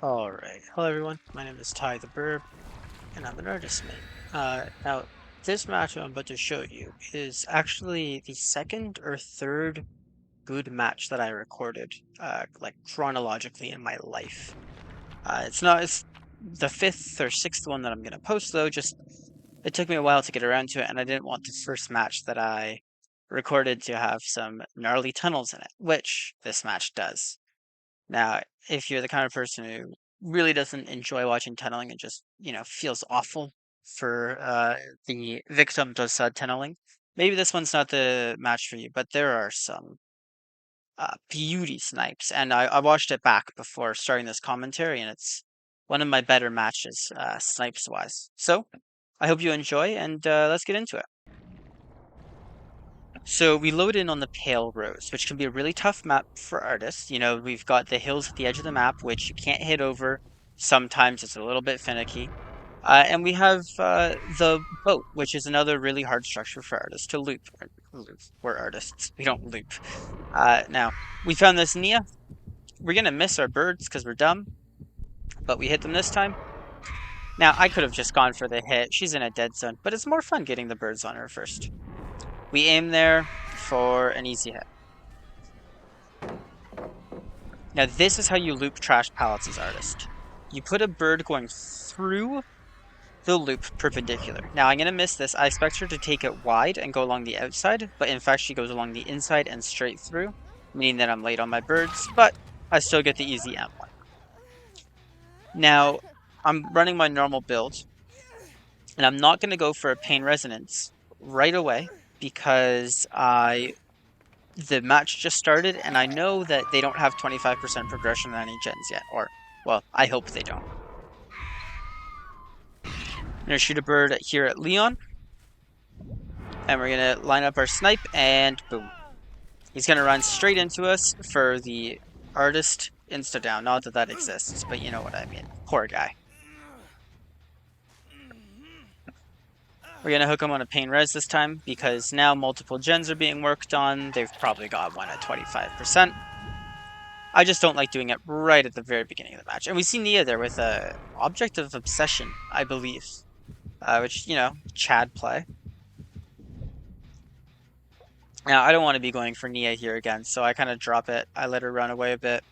Alright, hello everyone, my name is Ty the Burb, and I'm an artist mate. Now, this match I'm about to show you is actually the second or third good match that I recorded, like chronologically in my life. It's the fifth or sixth one that I'm gonna post though, just it took me a while to get around to it, and I didn't want the first match that I recorded to have some gnarly tunnels in it, which this match does. Now, if you're the kind of person who really doesn't enjoy watching tunneling and just, feels awful for the victims of said tunneling, maybe this one's not the match for you, but there are some beauty snipes. And I watched it back before starting this commentary, and it's one of my better matches, snipes wise. So I hope you enjoy, and let's get into it. So we load in on the Pale Rose, which can be a really tough map for artists. We've got the hills at the edge of the map, which you can't hit over. Sometimes it's a little bit finicky. And we have the boat, which is another really hard structure for artists to loop. We're artists. We don't loop. Now, we found this Nia. We're going to miss our birds because we're dumb, but we hit them this time. Now, I could have just gone for the hit. She's in a dead zone, but it's more fun getting the birds on her first. We aim there for an easy hit. Now this is how you loop trash pallets as artist. You put a bird going through the loop perpendicular. Now I'm going to miss this. I expect her to take it wide and go along the outside, but in fact she goes along the inside and straight through, meaning that I'm late on my birds, but I still get the easy M1. Now I'm running my normal build, and I'm not going to go for a pain resonance right away because the match just started, and I know that they don't have 25% progression on any gens yet. Or, well, I hope they don't. I'm going to shoot a bird here at Leon. And we're going to line up our snipe, and boom. He's going to run straight into us for the artist insta-down. Not that that exists, but you know what I mean. Poor guy. We're going to hook him on a pain res this time, because now multiple gens are being worked on. They've probably got one at 25%. I just don't like doing it right at the very beginning of the match. And we see Nia there with a Object of Obsession, I believe. Which, Chad play. Now, I don't want to be going for Nia here again, so I kind of drop it. I let her run away a bit.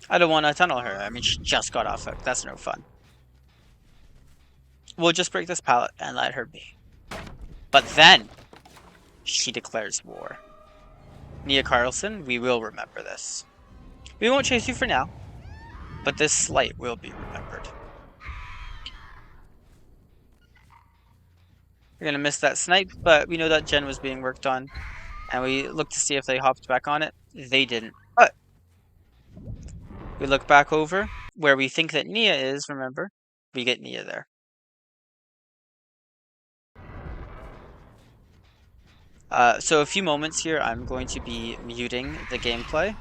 I don't want to tunnel her. I mean, she just got off hook. That's no fun. We'll just break this pallet and let her be. But then, she declares war. Nia Carlson, we will remember this. We won't chase you for now, but this slight will be remembered. We're going to miss that snipe, but we know that gen was being worked on, and we look to see if they hopped back on it. They didn't, but we look back over where we think that Nia is, remember? We get Nia there. So a few moments here, I'm going to be muting the gameplay.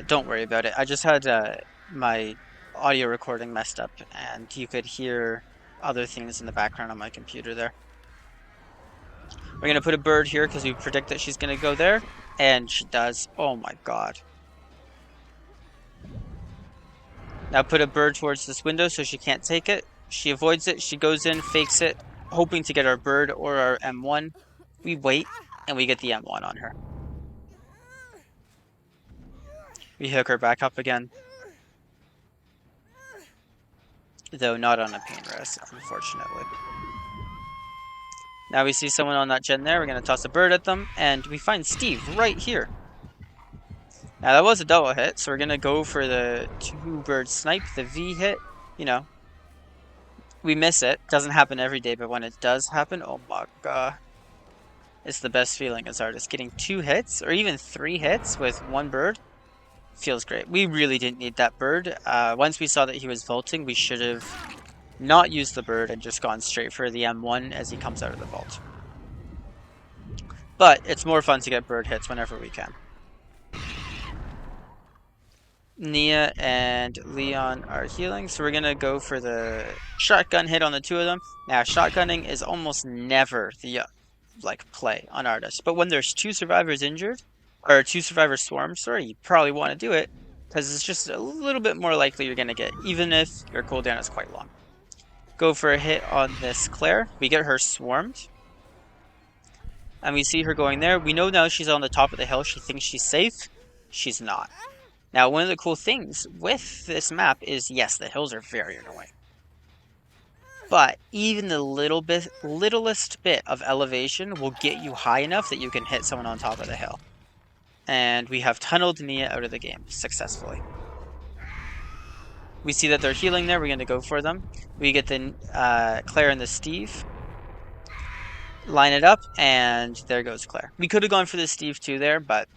Don't worry about it. I just had my audio recording messed up, and you could hear other things in the background on my computer there. We're going to put a bird here because we predict that she's going to go there, and she does. Oh my god. Now put a bird towards this window so she can't take it. She avoids it, she goes in, fakes it, hoping to get our bird or our M1. We wait, and we get the M1 on her. We hook her back up again. Though not on a pain res, unfortunately. Now we see someone on that gen there. We're going to toss a bird at them, and we find Steve right here. Now that was a double hit, so we're going to go for the two-bird snipe, the V hit. We miss it. Doesn't happen every day, but when it does happen, oh my god. It's the best feeling as artists. Getting 2 hits, or even 3 hits with 1 bird, feels great. We really didn't need that bird. Once we saw that he was vaulting, we should have not used the bird and just gone straight for the M1 as he comes out of the vault. But it's more fun to get bird hits whenever we can. Nia and Leon are healing, so we're going to go for the shotgun hit on the 2 of them. Now, shotgunning is almost never the play on artists, but when there's 2 survivors injured, or 2 survivors swarmed, sorry, you probably want to do it because it's just a little bit more likely you're going to get, even if your cooldown is quite long. Go for a hit on this Claire. We get her swarmed, and we see her going there. We know now she's on the top of the hill. She thinks she's safe. She's not. Now, one of the cool things with this map is, yes, the hills are very annoying. But even the littlest bit of elevation will get you high enough that you can hit someone on top of the hill. And we have tunneled Nia out of the game successfully. We see that they're healing there. We're going to go for them. We get the Claire and the Steve. Line it up, and there goes Claire. We could have gone for the Steve too there, but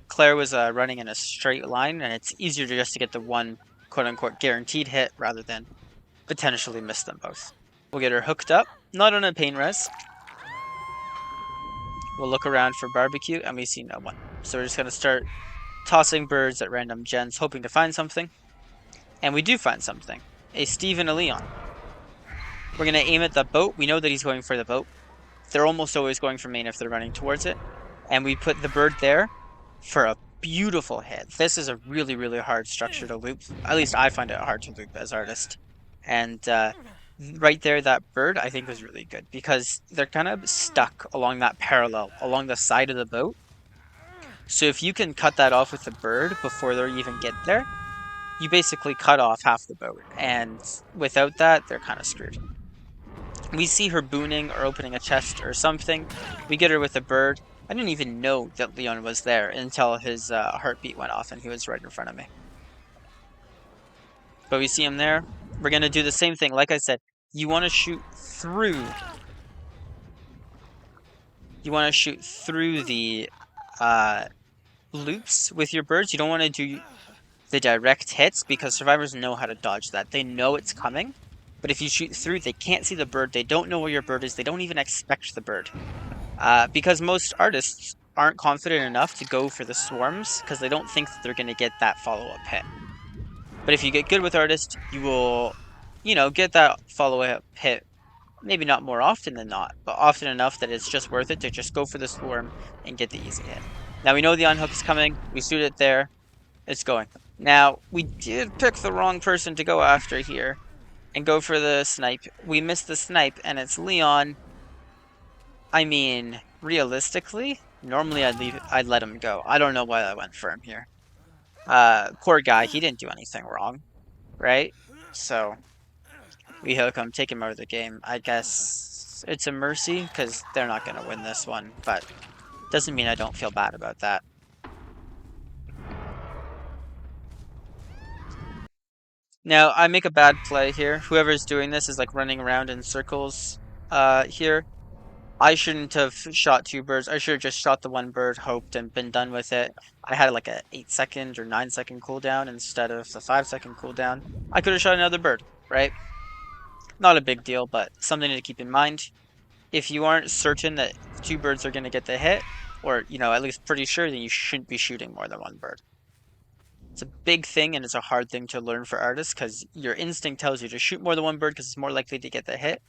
Claire was running in a straight line, and it's easier just to get the one quote-unquote guaranteed hit rather than potentially miss them both. We'll get her hooked up, not on a pain res. We'll look around for barbecue, and we see no one. So we're just going to start tossing birds at random gens, hoping to find something. And we do find something. A Steve and a Leon. We're going to aim at the boat. We know that he's going for the boat. They're almost always going for main if they're running towards it. And we put the bird there for a beautiful hit. This is a really, really hard structure to loop. At least I find it hard to loop as artist. And right there, that bird, I think, was really good. Because they're kind of stuck along that parallel, along the side of the boat. So if you can cut that off with the bird before they even get there, you basically cut off half the boat. And without that, they're kind of screwed. We see her booning or opening a chest or something. We get her with a bird. I didn't even know that Leon was there until his heartbeat went off and he was right in front of me. But we see him there. We're going to do the same thing. Like I said, you want to shoot through. You want to shoot through the loops with your birds. You don't want to do the direct hits because survivors know how to dodge that. They know it's coming. But if you shoot through, they can't see the bird. They don't know where your bird is. They don't even expect the bird. Because most artists aren't confident enough to go for the swarms because they don't think that they're going to get that follow-up hit. But if you get good with artists, you will, get that follow-up hit. Maybe not more often than not, but often enough that it's just worth it to just go for the swarm and get the easy hit. Now we know the unhook is coming. We shoot it there. It's going. Now, we did pick the wrong person to go after here. And go for the snipe. We missed the snipe, and it's Leon. I mean, realistically, normally I'd let him go. I don't know why I went for him here. Poor guy, he didn't do anything wrong, right? So, we hook him, take him out of the game. I guess it's a mercy, because they're not going to win this one, but doesn't mean I don't feel bad about that. Now, I make a bad play here. Whoever's doing this is like running around in circles here. I shouldn't have shot two birds. I should have just shot the one bird, hoped, and been done with it. I had like a 8-second or 9-second cooldown instead of the 5-second cooldown. I could have shot another bird, right? Not a big deal, but something to keep in mind. If you aren't certain that two birds are going to get the hit, or, at least pretty sure, then you shouldn't be shooting more than one bird. It's a big thing, and it's a hard thing to learn for artists because your instinct tells you to shoot more than one bird because it's more likely to get the hit,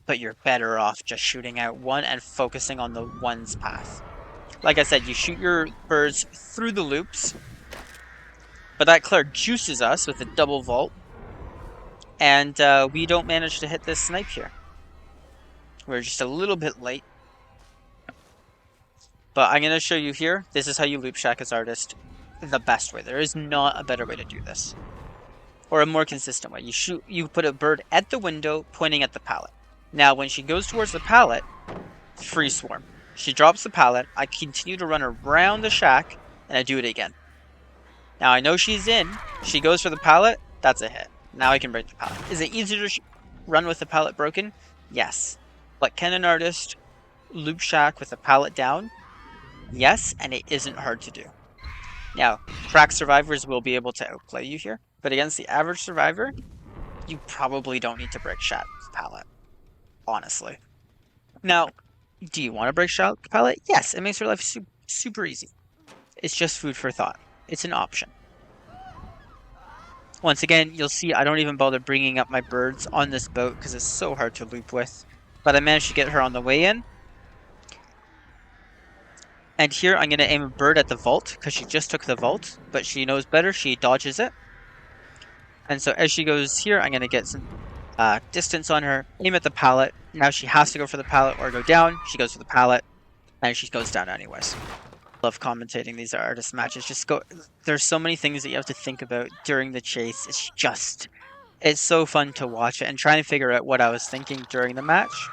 but you're better off just shooting out one and focusing on the one's path. Like I said, you shoot your birds through the loops, but that Claire juices us with a double vault, and we don't manage to hit this snipe here. We're just a little bit late. But I'm going to show you here, this is how you loop shack as artist. The best way. There is not a better way to do this. Or a more consistent way. You put a bird at the window pointing at the pallet. Now when she goes towards the pallet, free swarm. She drops the pallet, I continue to run around the shack, and I do it again. Now I know she's in, she goes for the pallet, that's a hit. Now I can break the pallet. Is it easier to run with the pallet broken? Yes. But can an artist loop shack with the pallet down? Yes, and it isn't hard to do. Now, crack survivors will be able to outplay you here, but against the average survivor, you probably don't need to break shack pallet, honestly. Now, do you want to break shack pallet? Yes, it makes your life super easy. It's just food for thought. It's an option. Once again, you'll see I don't even bother bringing up my birds on this boat because it's so hard to loop with. But I managed to get her on the way in. And here I'm going to aim a bird at the vault because she just took the vault, but she knows better. She dodges it. And so as she goes here, I'm going to get some distance on her, aim at the pallet. Now she has to go for the pallet or go down. She goes for the pallet, and she goes down anyways. Love commentating these artist matches. Just go. There's so many things that you have to think about during the chase. It's so fun to watch it and trying to figure out what I was thinking during the match.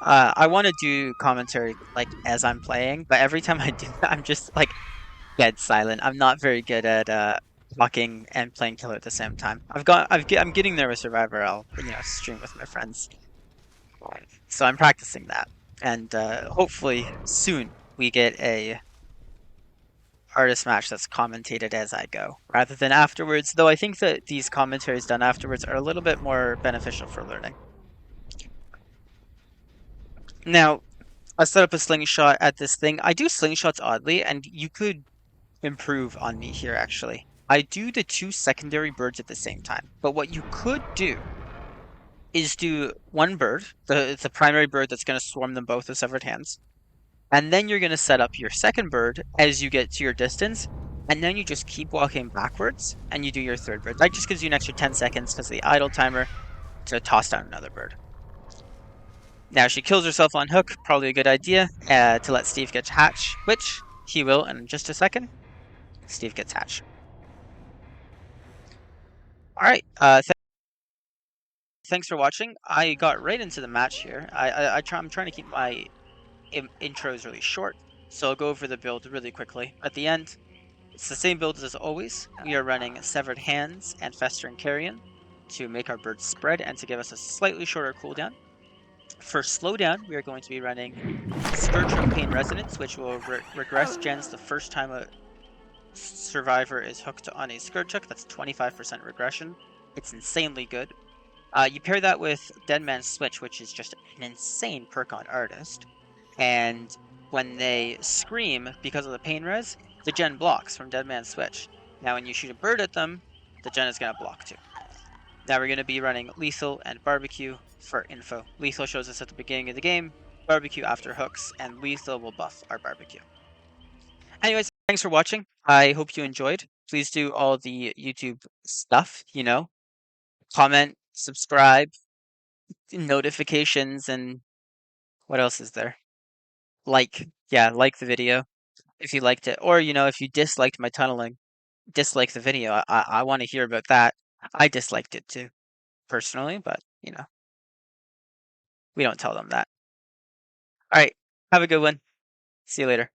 I want to do commentary like as I'm playing, but every time I do that, I'm just like dead silent. I'm not very good at talking and playing killer at the same time. I'm getting there with Survivor. I'll stream with my friends, so I'm practicing that, and hopefully soon we get a artist match that's commentated as I go rather than afterwards. Though I think that these commentaries done afterwards are a little bit more beneficial for learning. Now, I set up a slingshot at this thing. I do slingshots oddly, and you could improve on me here actually. I do the two secondary birds at the same time. But what you could do is do one bird, the primary bird that's going to swarm them both with severed hands. And then you're going to set up your second bird as you get to your distance. And then you just keep walking backwards and you do your third bird. That just gives you an extra 10 seconds because of the idle timer to toss down another bird. Now she kills herself on hook, probably a good idea to let Steve get hatch, which he will in just a second. Steve gets hatch. All right. Thanks for watching. I got right into the match here. I'm trying to keep my intros really short, so I'll go over the build really quickly. At the end, it's the same build as always. We are running Severed Hands and Festering Carrion to make our birds spread and to give us a slightly shorter cooldown. For slowdown, we are going to be running Scourge of Pain Resonance, which will regress gens the first time a survivor is hooked on a Scourge hook. That's 25% regression. It's insanely good. You pair that with Dead Man's Switch, which is just an insane perk on Artist. And when they scream because of the pain res, the gen blocks from Dead Man's Switch. Now when you shoot a bird at them, the gen is going to block too. Now we're going to be running Lethal and Barbecue for info. Lethal shows us at the beginning of the game, Barbecue after hooks, and Lethal will buff our Barbecue. Anyways, thanks for watching. I hope you enjoyed. Please do all the YouTube stuff, comment, subscribe, notifications, and what else is there? Like the video if you liked it. Or, if you disliked my tunneling, dislike the video. I want to hear about that. I disliked it too, personally, but, we don't tell them that. All right. Have a good one. See you later.